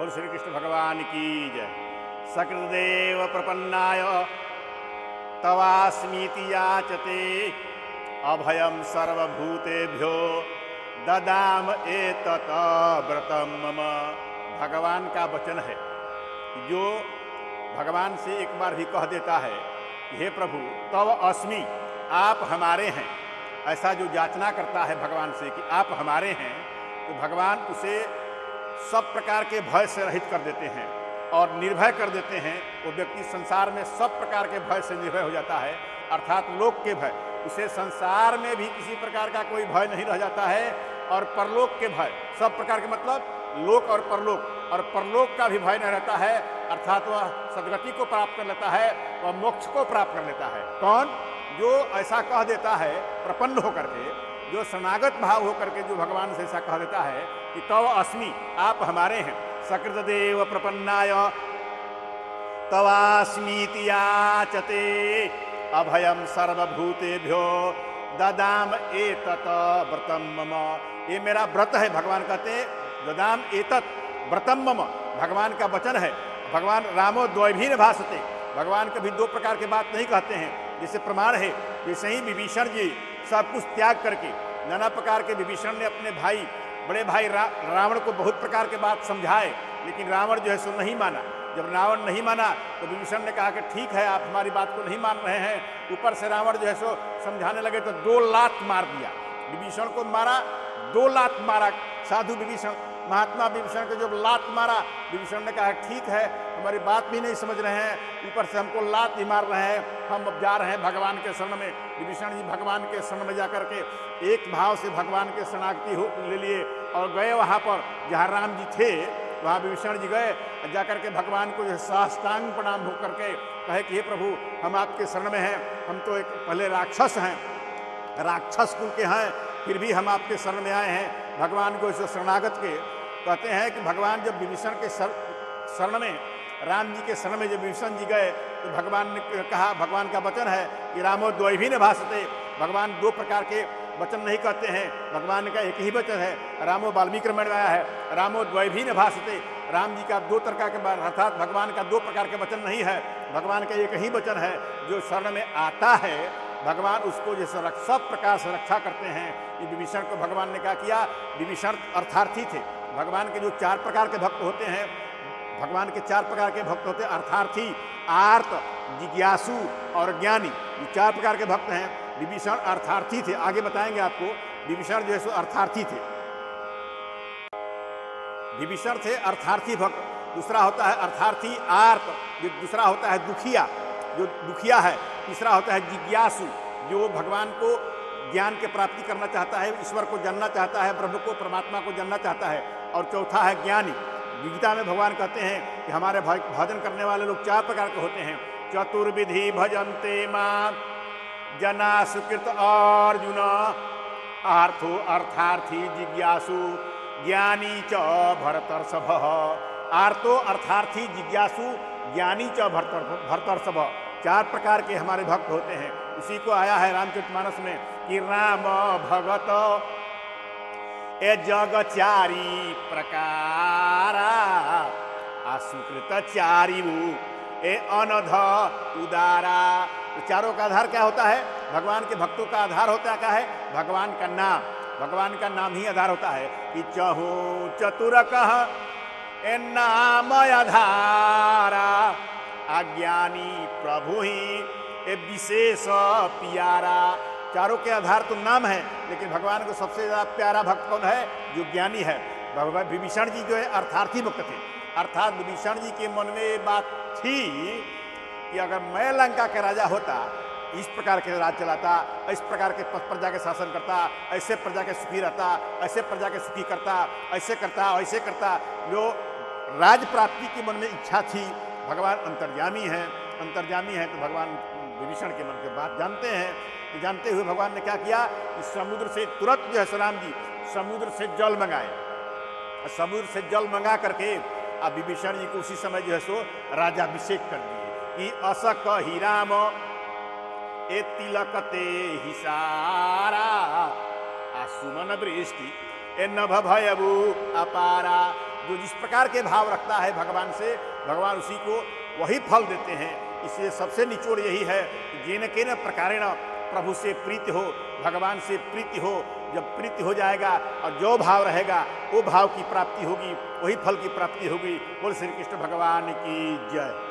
और श्री कृष्ण भगवान की जय। सकृदेव प्रपन्नाय तवास्मीति याचते अभयम सर्वभूतेभ्यो ददाम एतत् व्रतम मम। भगवान का वचन है, जो भगवान से एक बार भी कह देता है, हे प्रभु तव अस्मि, आप हमारे हैं, ऐसा जो याचना करता है भगवान से कि आप हमारे हैं, तो भगवान उसे सब प्रकार के भय से रहित कर देते हैं और निर्भय कर देते हैं। वो व्यक्ति संसार में सब प्रकार के भय से निर्भय हो जाता है, अर्थात लोक के भय। उसे संसार में भी किसी प्रकार का कोई भय नहीं रह जाता है, और परलोक के भय, सब प्रकार के मतलब लोक और परलोक का भी भय नहीं रहता है, अर्थात वह सदगति को प्राप्त कर लेता है, वह मोक्ष को प्राप्त कर लेता है। कौन? जो ऐसा कह देता है प्रपन्न होकर के, जो शरणागत भाव होकर के जो भगवान से ऐसा कह देता है कि तव अस्मि, आप हमारे हैं। सकृदेव प्रपन्नाय तवास्मीति याचते अभयम सर्वभूतेभ्यो ददाम एतत् व्रतम मम। ये मेरा व्रत है, भगवान कहते हैं ददाम एतत् व्रतम मम, भगवान का वचन है। भगवान रामो द्वैभीन भाषते, भगवान कभी दो प्रकार की बात नहीं कहते हैं। जैसे प्रमाण है, जैसे ही विभीषण जी सब कुछ त्याग करके, नाना प्रकार के विभीषण ने अपने भाई, बड़े भाई रावण को बहुत प्रकार के बात समझाए, लेकिन रावण जो है सो नहीं माना। जब रावण नहीं माना तो विभीषण ने कहा कि ठीक है, आप हमारी बात को नहीं मान रहे हैं। ऊपर से रावण जो है सो समझाने लगे तो 2 लात मार दिया, विभीषण को मारा, 2 लात मारा। साधु विभीषण, महात्मा विभीषण को जब लात मारा, विभीषण ने कहा ठीक है, हमारी बात भी नहीं समझ रहे हैं, ऊपर से हमको लात ही मार रहे हैं, हम अब जा रहे हैं भगवान के शरण में। विभीषण जी भगवान के शरण में जाकर के एक भाव से भगवान के शरणागति ले लिए और गए वहाँ पर जहाँ राम जी थे। वहाँ विभीषण जी गए, जाकर के भगवान को जो साष्टांग प्रणाम हो करके कहे कि हे प्रभु, हम आपके शरण में हैं, हम तो एक पहले राक्षस हैं, राक्षस कुल के हैं, फिर भी हम आपके शरण में आए हैं। भगवान को इस शरणागत के कहते हैं कि भगवान जब विभीषण के शरण में, राम जी के शरण में जब विभीषण जी गए तो भगवान ने कहा, भगवान का वचन है कि रामो द्वैभीन भाषते, भगवान 2 प्रकार के वचन नहीं कहते हैं, भगवान का एक ही वचन है। रामो वाल्मीकि रामायण में आया है, रामो द्वैभीन भाषते, राम जी का 2 प्रकार के, अर्थात भगवान का 2 प्रकार के वचन नहीं है, भगवान का एक ही वचन है। जो शरण में आता है भगवान उसको जैसे सब प्रकार से रक्षा करते हैं। ये विभीषण को भगवान ने क्या किया, विभीषण अर्थार्थी थे। भगवान के जो 4 प्रकार के भक्त होते हैं, भगवान के 4 प्रकार के भक्त होते हैं, अर्थार्थी, आर्त, जिज्ञासु और ज्ञानी। ये 4 प्रकार के भक्त हैं। विभीषण अर्थार्थी थे, आगे बताएंगे आपको। विभीषण जो है सो अर्थार्थी थे, विभीषण थे अर्थार्थी भक्त। दूसरा होता है अर्थार्थी आर्त, जो दूसरा होता है दुखिया, जो दुखिया है। तीसरा होता है जिज्ञासु, जो भगवान को ज्ञान के प्राप्ति करना चाहता है, ईश्वर को जानना चाहता है, प्रभु को, परमात्मा को जानना चाहता है। और चौथा है ज्ञानी। गीता में भगवान कहते हैं कि हमारे भजन करने वाले लोग 4 प्रकार के होते हैं। चतुर्विधि भजन्ते मां जना सुकृत अर्जुन, आर्थो अर्थार्थी जिज्ञासु ज्ञानी च भरतर्षभ। आर्थो अर्थार्थी जिज्ञासु ज्ञानी च भरतर्षभ, 4 प्रकार के हमारे भक्त होते हैं। उसी को आया है रामचरितमानस में कि राम भगत ए जगचारी प्रकारा, असुकृत चारिवु ए अनध उदारा। तो चारों का आधार क्या होता है? भगवान के भक्तों का आधार होता है क्या है? भगवान का नाम। भगवान का नाम ही आधार होता है कि चहु चतुर कह ए नाम आधारा, अज्ञानी प्रभु ही ए विशेष प्यारा। चारों के आधार तो नाम है, लेकिन भगवान को सबसे ज्यादा प्यारा भक्त कौन है? जो ज्ञानी है। भगवान विभीषण जी जो है अर्थार्थी भक्त थे, अर्थात विभीषण जी के मन में ये बात थी कि अगर मैं लंका के राजा होता, इस प्रकार के राज चलाता, इस प्रकार के प्रजा के शासन करता, ऐसे प्रजा के सुखी रहता, ऐसे प्रजा के सुखी करता, ऐसे करता, ऐसे करता, जो राज प्राप्ति की मन में इच्छा थी। भगवान अंतर्यामी है, अंतर्यामी है, तो भगवान विभीषण के मन की बात जानते हैं। तो जानते हुए भगवान ने क्या किया कि समुद्र से तुरंत जो है राम जी समुद्र से जल मंगाए। समुद्र से जल मंगा करके अब विभीषण जी को उसी समय जो है सो राजाभिषेक कर दिए कि असक ही राम ए तिलकते हिसारा, आसुमन वृष्टि ए नभ भयबु अपारा। जो जिस प्रकार के भाव रखता है भगवान से, भगवान उसी को वही फल देते हैं। इसलिए सबसे निचोड़ यही है कि जेन केन प्रकारेण प्रभु से प्रीति हो, भगवान से प्रीति हो। जब प्रीति हो जाएगा और जो भाव रहेगा वो भाव की प्राप्ति होगी, वही फल की प्राप्ति होगी। बोल श्री कृष्ण भगवान की जय।